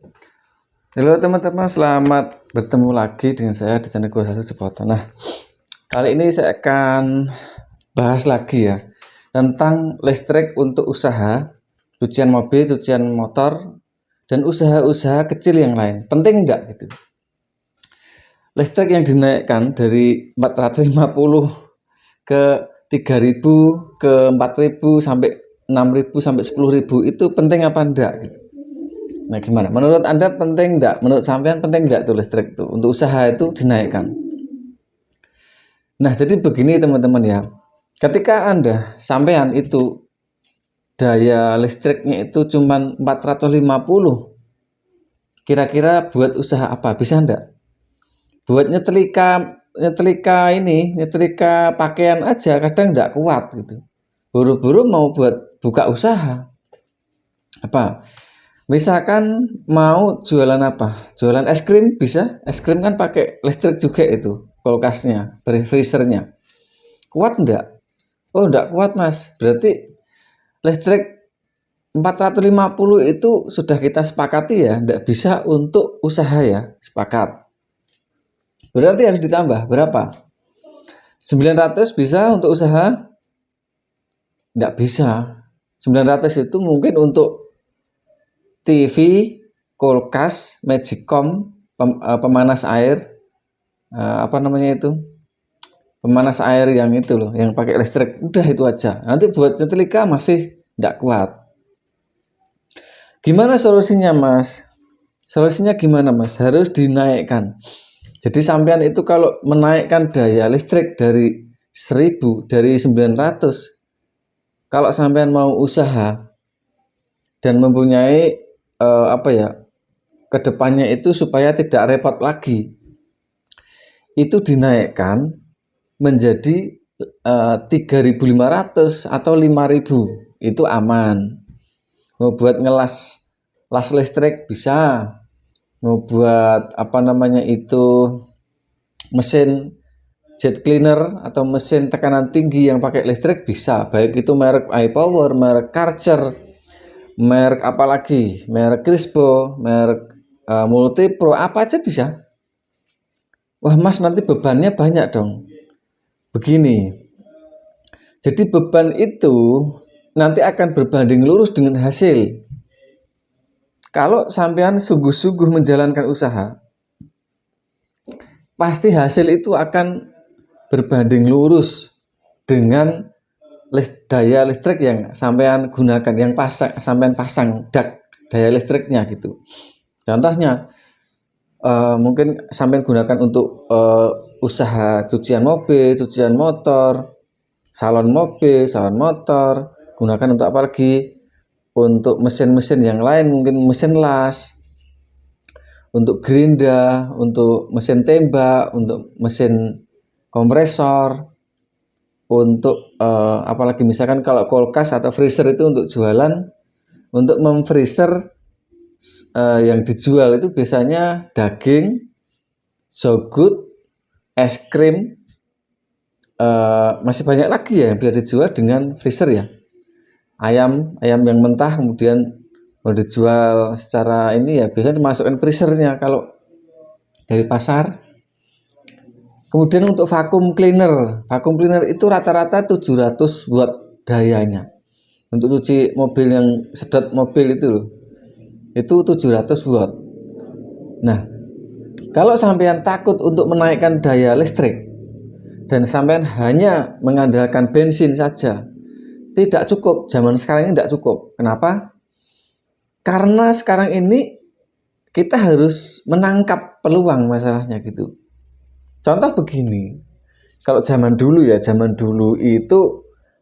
Halo teman-teman, selamat bertemu lagi dengan saya di channel Gua Satu Jeboto. Nah, kali ini saya akan bahas lagi ya tentang listrik untuk usaha, cucian mobil, cucian motor, dan usaha-usaha kecil yang lain. Penting enggak gitu? Listrik yang dinaikkan dari 450 ke 3.000 ke 4.000 sampai 6.000 sampai 10.000 itu penting apa enggak gitu? Nah, gimana? Menurut Anda penting enggak? Menurut sampean penting enggak tuh listrik tuh untuk usaha itu dinaikkan? Nah, jadi begini teman-teman ya. Ketika Anda sampean itu daya listriknya itu cuma 450, kira-kira buat usaha apa? Bisa enggak? Buat nyetrika pakaian aja kadang enggak kuat gitu. Buru-buru mau buat buka usaha. Apa? Misalkan mau jualan apa? Jualan es krim bisa? Es krim kan pakai listrik juga itu, kulkasnya, freezernya. Kuat enggak? Oh, enggak kuat, Mas. Berarti listrik 450 itu sudah kita sepakati ya, enggak bisa untuk usaha ya. Sepakat. Berarti harus ditambah berapa? 900 bisa untuk usaha? Enggak bisa. 900 itu mungkin untuk TV, kulkas, magicom, pemanas air, apa namanya itu? Pemanas air yang itu loh, yang pakai listrik. Udah itu aja. Nanti buat nyetrika masih enggak kuat. Gimana solusinya, Mas? Solusinya gimana, Mas? Harus dinaikkan. Jadi sampean itu kalau menaikkan daya listrik dari 1000, dari 900, kalau sampean mau usaha dan mempunyai kedepannya itu supaya tidak repot lagi, itu dinaikkan menjadi 3.500 atau 5.000, itu aman. Mau buat las listrik bisa, mau buat mesin jet cleaner atau mesin tekanan tinggi yang pakai listrik bisa, baik itu merek iPower, merek Karcher, merek apalagi, merek Crispo, merek Multipro, apa aja bisa. Wah, Mas, nanti bebannya banyak dong. Begini, jadi beban itu nanti akan berbanding lurus dengan hasil. Kalau sampean sungguh-sungguh menjalankan usaha, pasti hasil itu akan berbanding lurus dengan daya listrik yang sampean gunakan, yang sampean pasang daya listriknya gitu. Contohnya, mungkin sampean gunakan untuk usaha cucian mobil, cucian motor, salon mobil, salon motor, gunakan untuk apa lagi? Untuk mesin-mesin yang lain, mungkin mesin las, untuk gerinda, untuk mesin tembak, untuk mesin kompresor, untuk apalagi misalkan kalau kulkas atau freezer itu untuk jualan, untuk memfreezer yang dijual itu biasanya daging, yogurt, es krim, masih banyak lagi ya yang bisa dijual dengan freezer ya. Ayam yang mentah kemudian mau dijual secara ini ya biasanya dimasukkan freezernya kalau dari pasar. Kemudian untuk vacuum cleaner itu rata-rata 700 watt dayanya. Untuk cuci mobil yang sedot mobil itu loh, itu 700 watt. Nah, kalau sampean takut untuk menaikkan daya listrik dan sampean hanya mengandalkan bensin saja, tidak cukup. Zaman sekarang ini tidak cukup. Kenapa? Karena sekarang ini kita harus menangkap peluang masalahnya gitu. Contoh begini, kalau zaman dulu itu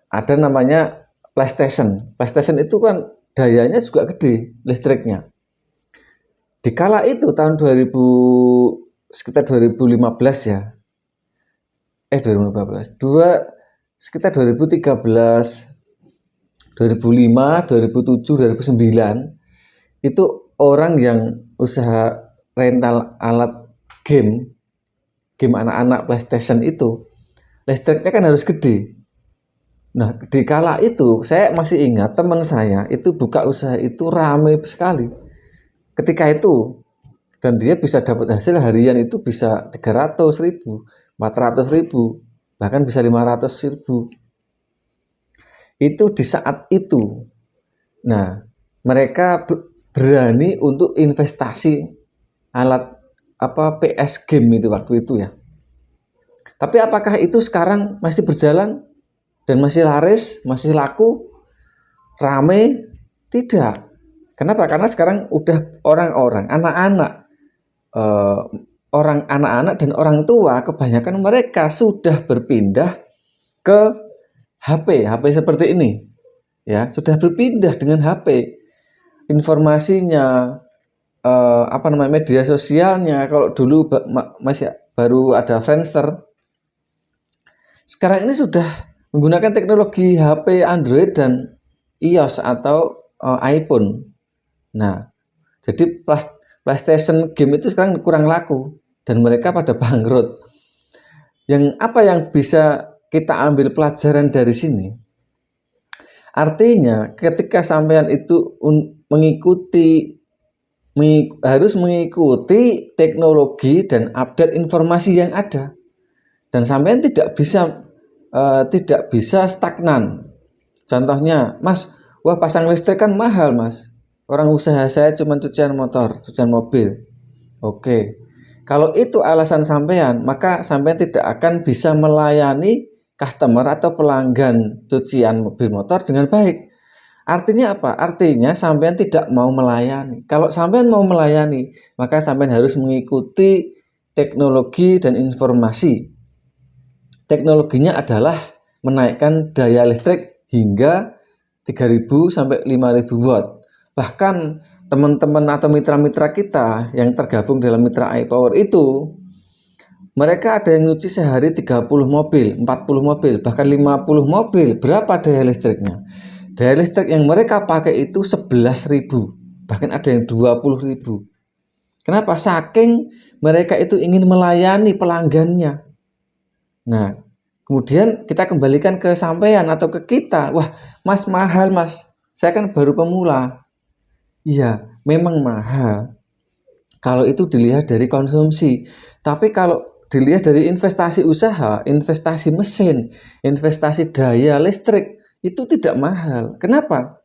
ada namanya PlayStation. PlayStation itu kan dayanya juga gede listriknya. Dikala itu tahun 2000, sekitar 2015 ya. 2015. Sekitar 2013, 2005, 2007, 2009 itu orang yang usaha rental alat game anak-anak PlayStation itu listriknya kan harus gede. Nah, di kala itu saya masih ingat teman saya itu buka usaha itu ramai sekali. ketika itu, dan dia bisa dapat hasil harian itu bisa 300.000, 400.000, bahkan bisa 500.000. Itu di saat itu. Nah, mereka berani untuk investasi alat PS game itu waktu itu ya. Tapi apakah itu sekarang masih berjalan dan masih laris, masih laku, rame? Tidak. Kenapa? Karena sekarang udah orang-orang, anak-anak dan orang tua, kebanyakan mereka sudah berpindah ke HP seperti ini. Ya, sudah berpindah dengan HP. Informasinya, media sosialnya. Kalau dulu masih baru ada Friendster, sekarang ini sudah menggunakan teknologi HP Android dan iOS atau iPhone. Nah, jadi PlayStation game itu sekarang kurang laku dan mereka pada bangkrut. Apa yang bisa kita ambil pelajaran dari sini? Artinya ketika sampean itu harus mengikuti teknologi dan update informasi yang ada, dan sampean tidak bisa stagnan. Contohnya, Mas, wah pasang listrik kan mahal, Mas. Orang usaha saya cuma cucian motor, cucian mobil. Oke. Kalau itu alasan sampean, maka sampean tidak akan bisa melayani customer atau pelanggan cucian mobil motor dengan baik. Artinya apa? Artinya sampean tidak mau melayani. Kalau sampean mau melayani, maka sampean harus mengikuti teknologi dan informasi. Teknologinya adalah menaikkan daya listrik hingga 3.000 sampai 5.000 watt. Bahkan teman-teman atau mitra-mitra kita yang tergabung dalam mitra iPower itu, mereka ada yang nyuci sehari 30 mobil, 40 mobil, bahkan 50 mobil. Berapa daya listriknya? Daya listrik yang mereka pakai itu 11.000, bahkan ada yang 20.000. Kenapa? Saking mereka itu ingin melayani pelanggannya. Nah, kemudian kita kembalikan ke sampean atau ke kita. Wah, Mas, mahal, Mas. Saya kan baru pemula. Iya, memang mahal kalau itu dilihat dari konsumsi. Tapi kalau dilihat dari investasi usaha, investasi mesin, investasi daya listrik, itu tidak mahal. Kenapa?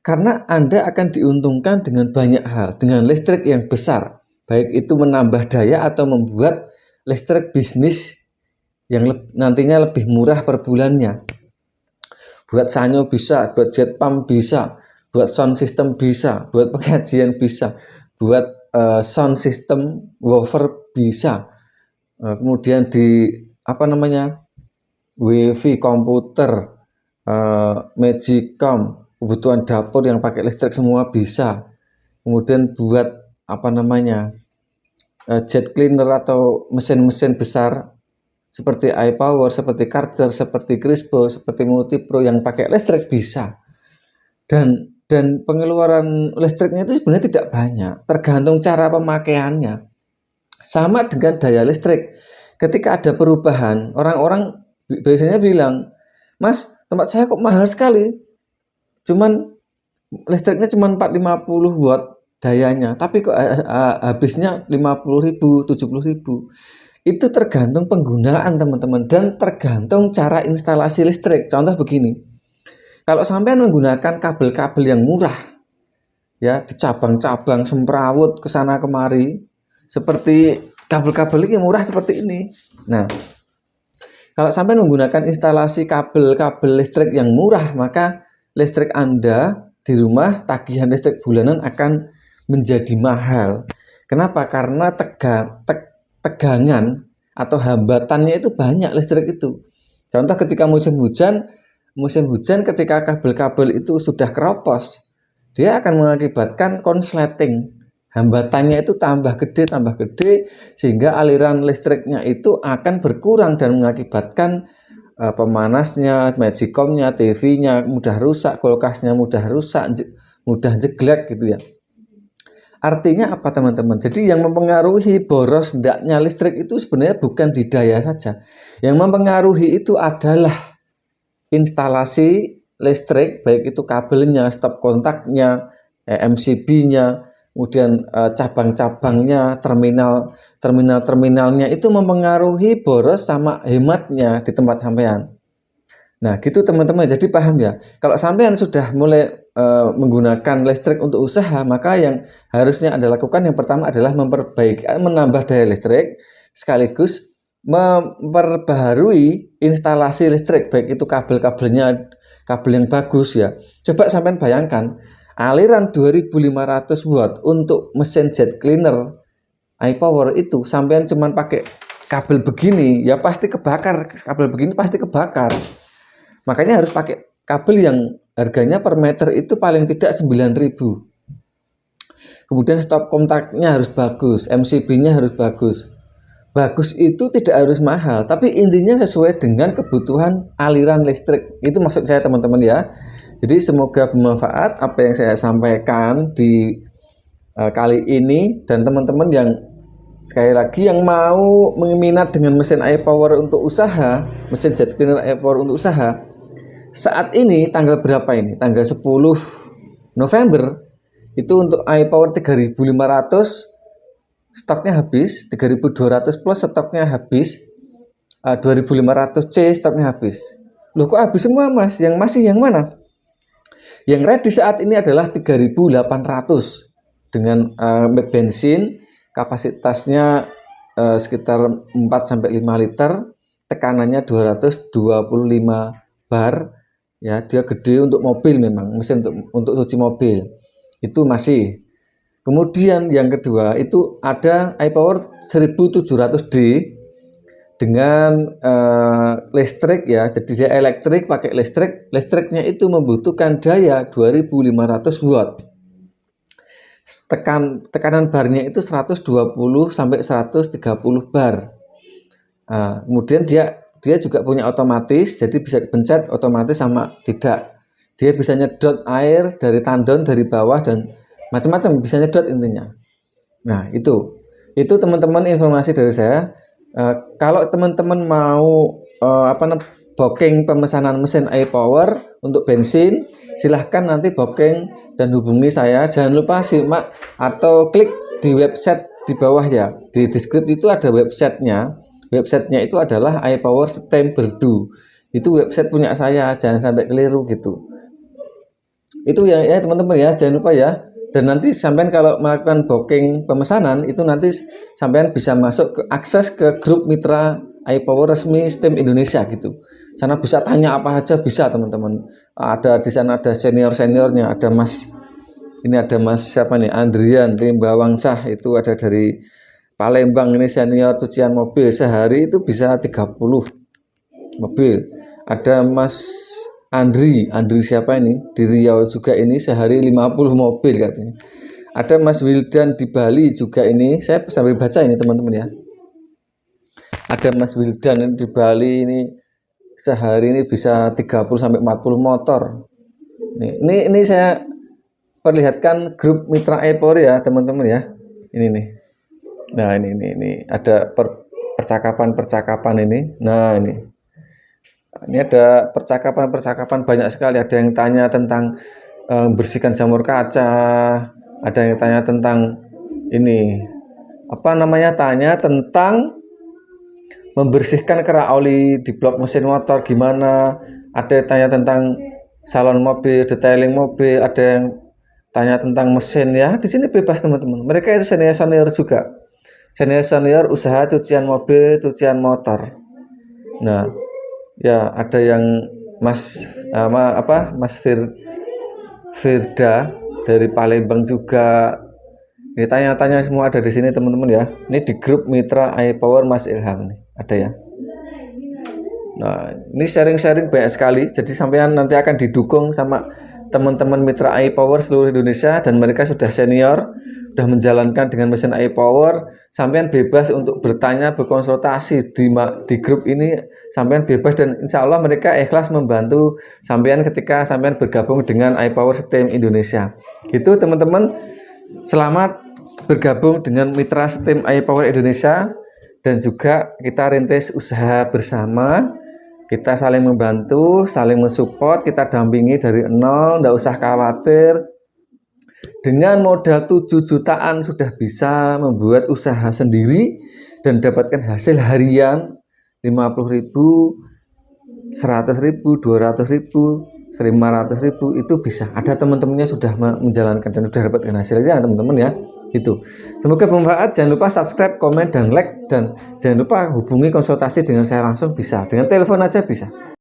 Karena Anda akan diuntungkan dengan banyak hal, dengan listrik yang besar. Baik itu menambah daya atau membuat listrik bisnis yang nantinya lebih murah per bulannya. Buat sanyo bisa, buat jet pump bisa, buat sound system bisa, buat pengajian bisa, buat sound system woofer bisa. Kemudian di wifi komputer, magicom, kebutuhan dapur yang pakai listrik semua bisa. Kemudian buat jet cleaner atau mesin-mesin besar seperti iPower, seperti Karcher, seperti Crispo, seperti Multipro yang pakai listrik bisa. Dan pengeluaran listriknya itu sebenarnya tidak banyak, tergantung cara pemakaiannya. Sama dengan daya listrik. Ketika ada perubahan, orang-orang biasanya bilang, Mas, tempat saya kok mahal sekali. Listriknya cuma 450 watt dayanya, tapi kok habisnya 50.000, 70.000. Itu tergantung penggunaan teman-teman dan tergantung cara instalasi listrik. Contoh begini, kalau sampean menggunakan kabel-kabel yang murah, ya di cabang-cabang semrawut ke sana kemari, seperti kabel-kabel ini murah seperti ini. Nah, kalau sampean menggunakan instalasi kabel-kabel listrik yang murah, maka listrik Anda di rumah, tagihan listrik bulanan akan menjadi mahal. Kenapa? Karena tegangan atau hambatannya itu banyak listrik itu. Contoh ketika musim hujan ketika kabel-kabel itu sudah keropos, dia akan mengakibatkan konsleting. Hambatannya itu tambah gede sehingga aliran listriknya itu akan berkurang dan mengakibatkan pemanasnya, magicomnya, TV-nya mudah rusak, kulkasnya mudah rusak, mudah jeglek gitu ya. Artinya apa teman-teman? Jadi yang mempengaruhi boros ndaknya listrik itu sebenarnya bukan di daya saja. Yang mempengaruhi itu adalah instalasi listrik, baik itu kabelnya, stop kontaknya, MCB-nya, kemudian cabang-cabangnya, terminalnya itu mempengaruhi boros sama hematnya di tempat sampean. Nah, gitu teman-teman. Jadi paham ya. Kalau sampean sudah mulai menggunakan listrik untuk usaha, maka yang harusnya Anda lakukan yang pertama adalah menambah daya listrik sekaligus memperbaharui instalasi listrik, baik itu kabel-kabelnya, kabel yang bagus ya. Coba sampean bayangkan, aliran 2500 watt untuk mesin jet cleaner iPower itu sampean cuman pakai kabel begini, ya pasti kebakar. Kabel begini pasti kebakar. Makanya harus pakai kabel yang harganya per meter itu paling tidak 9.000. Kemudian stop kontaknya harus bagus, MCB-nya harus bagus. Bagus itu tidak harus mahal, tapi intinya sesuai dengan kebutuhan aliran listrik. Itu maksud saya teman-teman ya. Jadi semoga bermanfaat apa yang saya sampaikan di kali ini, dan teman-teman yang sekali lagi yang mau minat dengan mesin iPower untuk usaha, mesin jet cleaner iPower untuk usaha, saat ini tanggal berapa ini? Tanggal 10 November itu untuk iPower 3500 stoknya habis, 3200 plus stoknya habis, 2500C stoknya habis. Loh kok habis semua mas? Yang masih yang mana? Yang ready saat ini adalah 3800 dengan bensin kapasitasnya sekitar 4-5 liter, tekanannya 225 bar. Ya, dia gede untuk mobil, memang mesin untuk cuci mobil itu masih. Kemudian yang kedua itu ada iPower 1700D dengan listrik ya, jadi dia elektrik pakai listrik, listriknya itu membutuhkan daya 2500 watt. Tekanan barnya itu 120 sampai 130 bar. Kemudian dia juga punya otomatis, jadi bisa dipencet otomatis sama tidak. Dia bisa nyedot air dari tandon, dari bawah, dan macam-macam, bisa nyedot intinya. Nah, itu teman-teman informasi dari saya. Kalau teman-teman mau booking pemesanan mesin iPower untuk bensin, silahkan nanti booking dan hubungi saya. Jangan lupa simak atau klik di website di bawah ya. Di deskripsi itu ada websitenya. Websitenya itu adalah iPower Stem Berdu. Itu website punya saya, jangan sampai keliru gitu. Itu ya teman-teman ya, jangan lupa ya. Dan nanti sampean kalau melakukan booking pemesanan itu nanti sampean bisa masuk ke akses ke grup mitra iPower resmi Stem Indonesia gitu. Sana bisa tanya apa aja bisa teman-teman. Ada di sana ada seniornya, ada Mas siapa nih? Andrian Rimbawangsah, itu ada dari Palembang, ini senior cucian mobil, sehari itu bisa 30 mobil. Ada Mas Andri siapa ini? Di Riau juga ini sehari 50 mobil katanya. Ada Mas Wildan di Bali juga ini, saya sambil baca ini teman-teman ya. Ada Mas Wildan di Bali ini sehari ini bisa 30 sampai 40 motor. Ini saya perlihatkan grup mitra iPower ya teman-teman ya. Ini nih. Nah, ini ada percakapan ini. Nah, ini ada percakapan banyak sekali. Ada yang tanya tentang bersihkan jamur kaca, ada yang tanya tentang ini tanya tentang membersihkan kerak oli di blok mesin motor gimana, ada yang tanya tentang salon mobil, detailing mobil, ada yang tanya tentang mesin ya. Di sini bebas teman-teman. Mereka itu senior juga. Senior usaha cucian mobil, cucian motor. Nah, ya ada yang Mas Firda dari Palembang juga. Ini tanya-tanya semua ada di sini teman-teman ya. Ini di grup mitra iPower Mas Ilham nih, ada ya. Nah, ini sharing-sharing banyak sekali. Jadi sampean nanti akan didukung sama teman-teman mitra iPower seluruh Indonesia, dan mereka sudah senior, sudah menjalankan dengan mesin iPower. Sampean bebas untuk bertanya, berkonsultasi di grup ini. Sampean bebas, dan insya Allah mereka ikhlas membantu sampean ketika sampean bergabung dengan iPower Stem Indonesia. Gitu teman-teman. Selamat bergabung dengan mitra Stem iPower Indonesia, dan juga kita rintis usaha bersama. Kita saling membantu, saling mensupport, kita dampingi dari nol, nggak usah khawatir. Dengan modal 7 jutaan sudah bisa membuat usaha sendiri dan dapatkan hasil harian 50.000, 100.000, 200.000, 500.000 itu bisa. Ada teman-temannya sudah menjalankan dan sudah dapatkan hasilnya teman-teman ya. Itu. Semoga bermanfaat. Jangan lupa subscribe, komen, dan like, dan jangan lupa hubungi konsultasi dengan saya langsung bisa. Dengan telepon aja bisa.